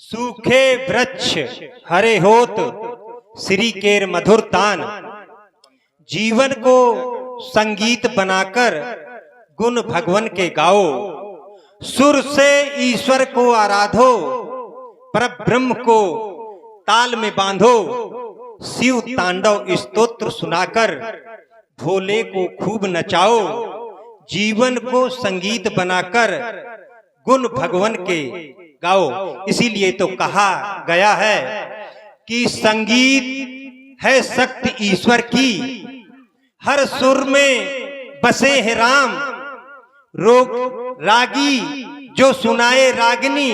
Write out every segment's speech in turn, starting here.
सूखे वृक्ष हरे होत श्री केर मधुर तान। जीवन को संगीत बनाकर गुण भगवन के गाओ। सुर से ईश्वर को आराधो, परब्रह्म को ताल में बांधो। शिव तांडव स्तोत्र सुनाकर भोले को खूब नचाओ। जीवन को संगीत बनाकर गुण भगवन के गाओ। इसीलिए तो कहा गया है कि संगीत है शक्ति ईश्वर की, हर सुर में बसे है राम। रोग रागी जो सुनाए रागिनी,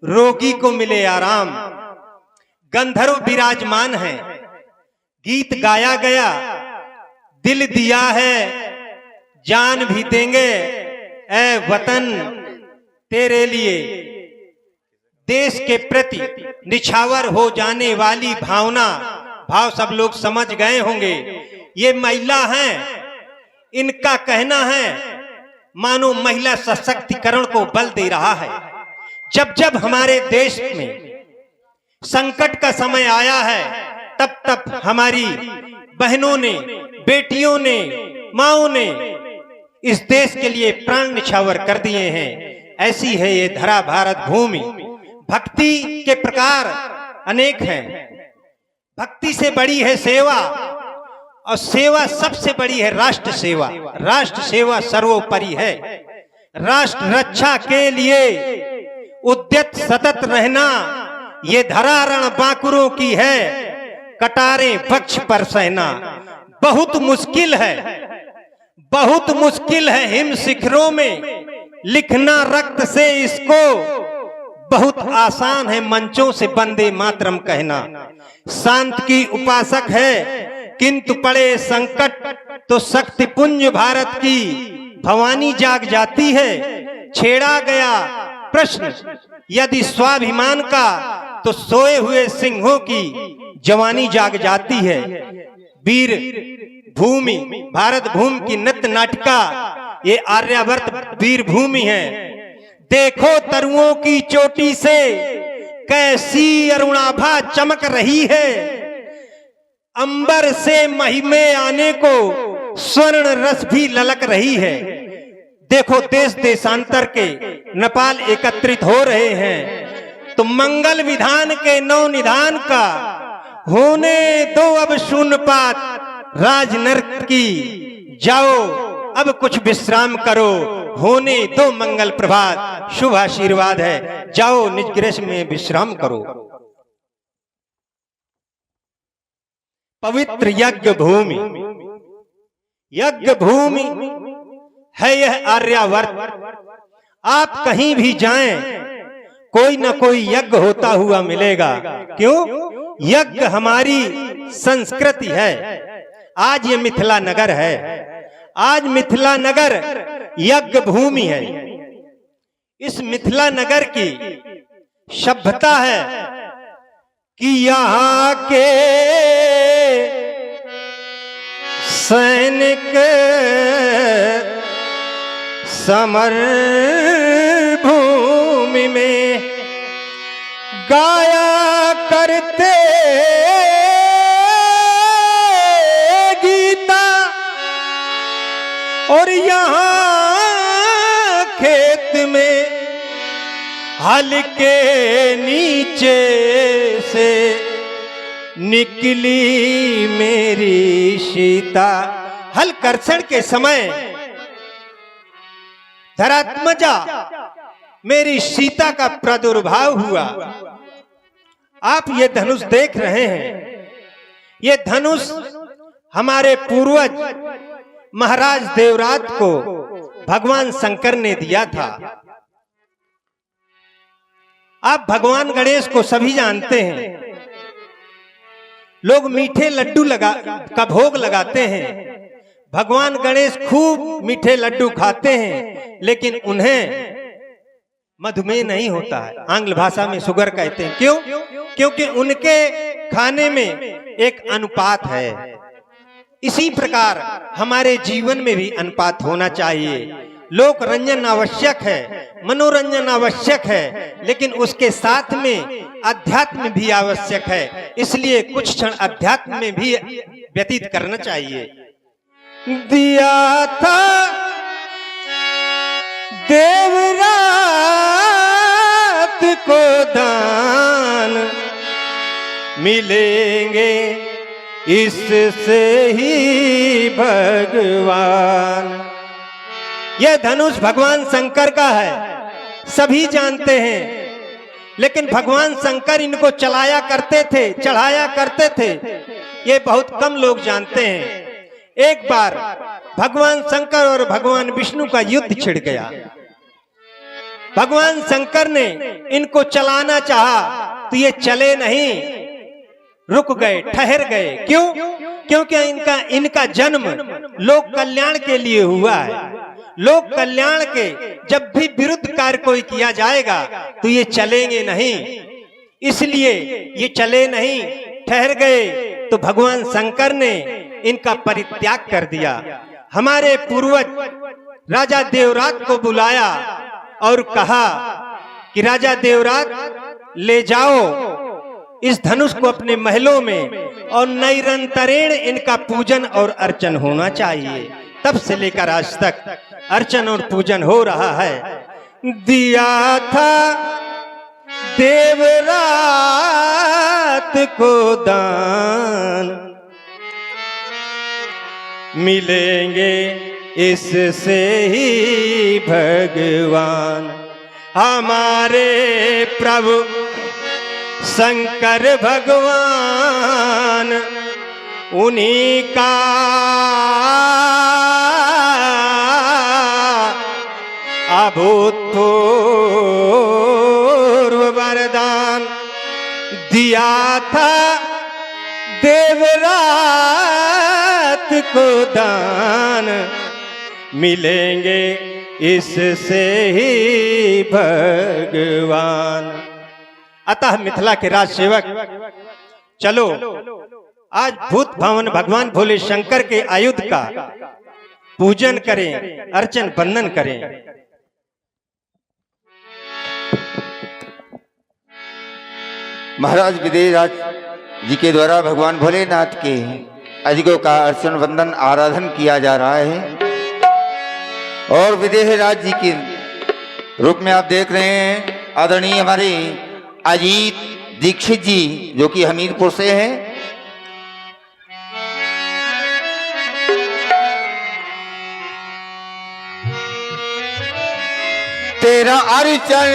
रोगी को मिले आराम। गंधर्व विराजमान है, गीत गाया गया, दिल दिया है, जान भी देंगे ऐ वतन तेरे लिए। देश के प्रति निछावर हो जाने वाली भावना, भाव सब लोग समझ गए होंगे। ये महिला हैं, इनका कहना है मानो महिला सशक्तिकरण को बल दे रहा है। जब जब हमारे देश में संकट का समय आया है, तब तब हमारी बहनों ने, बेटियों ने, माओं ने इस देश के लिए प्राण निछावर कर दिए हैं। ऐसी है ये धरा भारत भूमि। भक्ति के प्रकार अनेक हैं। भक्ति से बड़ी है सेवा, और सेवा सबसे बड़ी है राष्ट्र सेवा। राष्ट्र सेवा सर्वोपरि है। राष्ट्र रक्षा के लिए उद्यत सतत रहना, ये धरा रण बांकुरों की है, कटारे वक्ष पर सहना। बहुत मुश्किल है, बहुत मुश्किल है हिम शिखरों में लिखना रक्त से इसको। बहुत आसान है मंचों से वंदे मातरम कहना। शांत की उपासक है, किंतु पड़े संकट तो शक्ति पुंज भारत की भवानी जाग जाती है। छेड़ा गया प्रश्न यदि स्वाभिमान का, तो सोए हुए सिंहों की जवानी जाग जाती है। वीर भूमि भारत भूमि की नृत्य नाटिका, ये आर्यावर्त वीर भूमि है। देखो तरुओं की चोटी से कैसी अरुणाभा चमक रही है। अंबर से महिमे आने को स्वर्ण रस भी ललक रही है। देखो देश देशांतर के नेपाल एकत्रित हो रहे हैं, तो मंगल विधान के नव निधान का होने दो अब शून्यपात राजनर्क की। जाओ अब कुछ विश्राम करो, होने दो मंगल प्रभात। शुभ आशीर्वाद है, जाओ निज गृह में विश्राम करो। पवित्र यज्ञ भूमि, यज्ञ भूमि है यह आर्यावर्त। आप कहीं भी जाएं, कोई ना कोई यज्ञ होता हुआ मिलेगा। क्यों? यज्ञ हमारी संस्कृति है। आज ये मिथिला नगर है, आज मिथिला नगर यज्ञ भूमि है। इस मिथिला नगर की सभ्यता है कि यहाँ के सैनिक समर भूमि में गाया करते गीता, और यहाँ खेत में हल के नीचे से निकली मेरी सीता। हल कर्षण के समय धरात्मजा मेरी सीता का प्रादुर्भाव हुआ। आप ये धनुष देख रहे हैं, ये धनुष हमारे पूर्वज महाराज देवराज को भगवान शंकर ने दिया था। आप भगवान गणेश को सभी जानते हैं। लोग मीठे लड्डू का भोग लगाते हैं। भगवान गणेश खूब मीठे लड्डू खाते हैं, लेकिन उन्हें मधुमेह नहीं होता है। आंग्ल भाषा में शुगर कहते हैं। क्यों? क्योंकि उनके खाने में एक अनुपात है। इसी प्रकार हमारे जीवन में भी अनुपात होना चाहिए। लोक रंजन आवश्यक है, मनोरंजन आवश्यक है, लेकिन उसके साथ में अध्यात्म भी आवश्यक है। इसलिए कुछ क्षण अध्यात्म में भी व्यतीत करना चाहिए। दिया था देवरात को दान, मिलेंगे इससे ही भगवान। यह धनुष भगवान शंकर का है, सभी जानते हैं, लेकिन भगवान शंकर इनको चलाया करते थे, चढ़ाया करते थे, ये बहुत कम लोग जानते हैं। एक बार भगवान शंकर और भगवान विष्णु का युद्ध छिड़ गया। भगवान शंकर ने इनको चलाना चाहा तो ये चले नहीं, रुक गए, ठहर गए। क्यों? क्योंकि इनका जन्म लोक कल्याण के लिए हुआ है। लोक कल्याण के जब भी विरुद्ध कार्य कोई किया जाएगा तो ये चलेंगे नहीं, इसलिए ये चले नहीं, ठहर गए। तो भगवान शंकर ने इनका परित्याग कर दिया। हमारे पूर्वज राजा देवरात को बुलाया और कहा कि राजा देवरात, ले जाओ इस धनुष को अपने महलों में, और निरंतरेण इनका पूजन और अर्चन होना चाहिए। तब से लेकर आज तक अर्चन और पूजन हो रहा है। दिया था देवरात को दान, मिलेंगे इससे ही भगवान। हमारे प्रभु शंकर भगवान, उन्हीं का अभूतपूर्व वरदान। दिया था देवरात को दान, मिलेंगे इससे ही भगवान। अतः मिथिला के राज सेवक, चलो आज भूत भवन भगवान भोले शंकर के आयुध का पूजन करें, अर्चन बंदन करें। महाराज विदेहराज जी के द्वारा भगवान भोलेनाथ के आयुधों का अर्चन वंदन आराधन किया जा रहा है। और विदेहराज जी के रूप में आप देख रहे हैं आदरणीय हमारे अजीत दीक्षित जी, जो कि हमीरपुर से हैं। तेरा अर्चन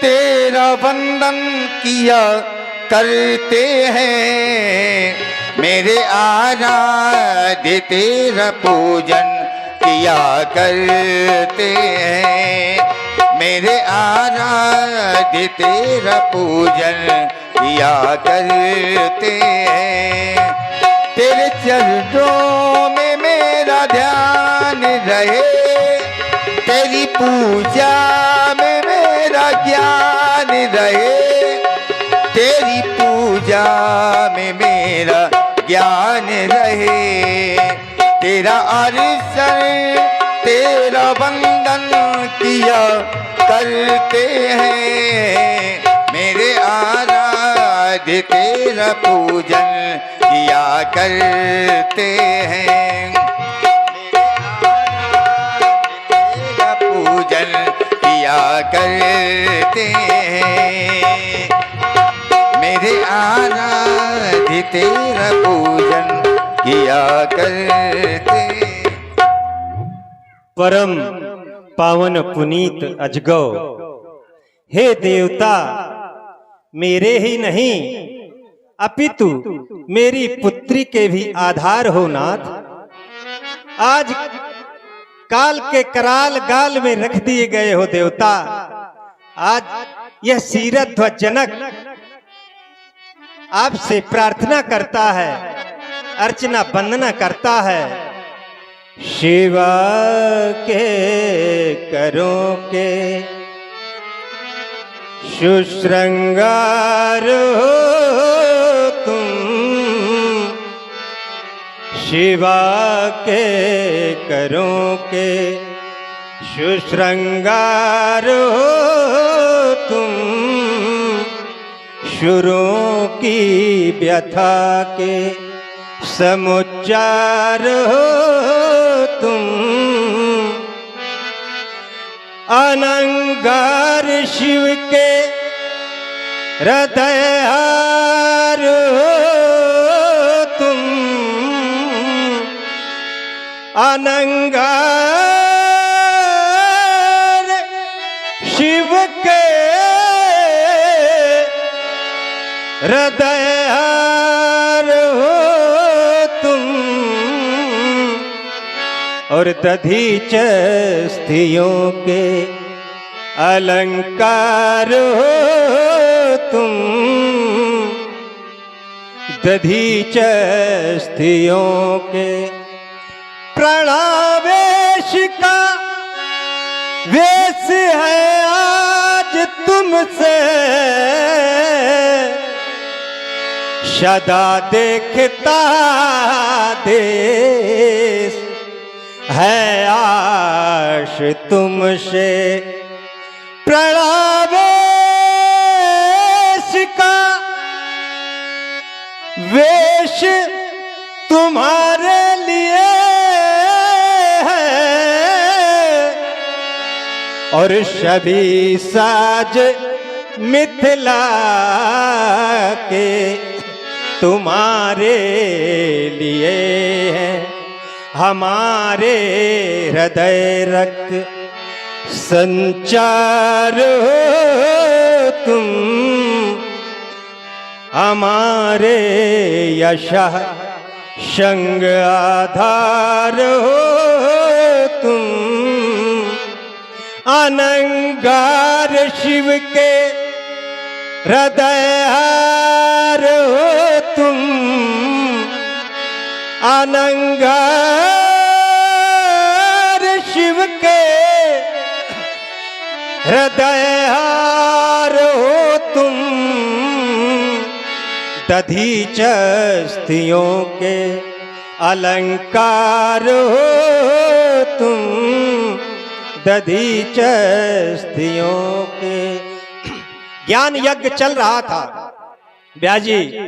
तेरा वंदन किया करते हैं, मेरे आराध्य तेरा पूजन किया करते हैं, मेरे आराध्य तेरा पूजन किया करते हैं। तेरे चरणों में मेरा ध्यान रहे, तेरी पूजा में मेरा ज्ञान रहे, तेरी पूजा में मेरा ज्ञान रहे। तेरा अर्चन तेरा वंदन किया करते हैं, मेरे आराध्य तेरा पूजन किया करते हैं, पूजन किया करते हैं, मेरे आराध्य तेरा पूजन किया करते। परम पावन पुनीत अजगौ, हे देवता, मेरे ही नहीं अपितु मेरी पुत्री के भी आधार हो नाथ। आज काल के कराल गाल में रख दिए गए हो देवता। आज यह सीरत ध्वज जनक आपसे प्रार्थना करता है, अर्चना वंदना करता है। शिवा के करों के सुश्रृंगार हो तुम, शिवा के करों के सुश्रृंगार हो तुम, शुरों की व्यथा के समुच्चार हो तुम। अनंगार शिव के हृदयहार हो तुम। अनंगार शिव के हृदयहार हो तुम। और दधीच स्त्रियों के अलंकार हो तुम। दधीच स्त्रियों के प्रणावेश का वेश है आज तुमसे। सदा देखता देश है आश तुमसे। प्रणावेश का वेश तुम्हारे लिए है। और सभी साज मिथिला के तुम्हारे लिए हैं। हमारे हृदय रक्त संचार हो तुम। हमारे यशः संग आधार हो तुम। अनंगार शिव के हृदयहार हो तुम। अनंगार शिव के हृदयहार हो तुम। दधीच स्त्रियों के अलंकार हो तुम। दधीच स्त्रियों के। ज्ञान यज्ञ चल रहा था ब्याजी।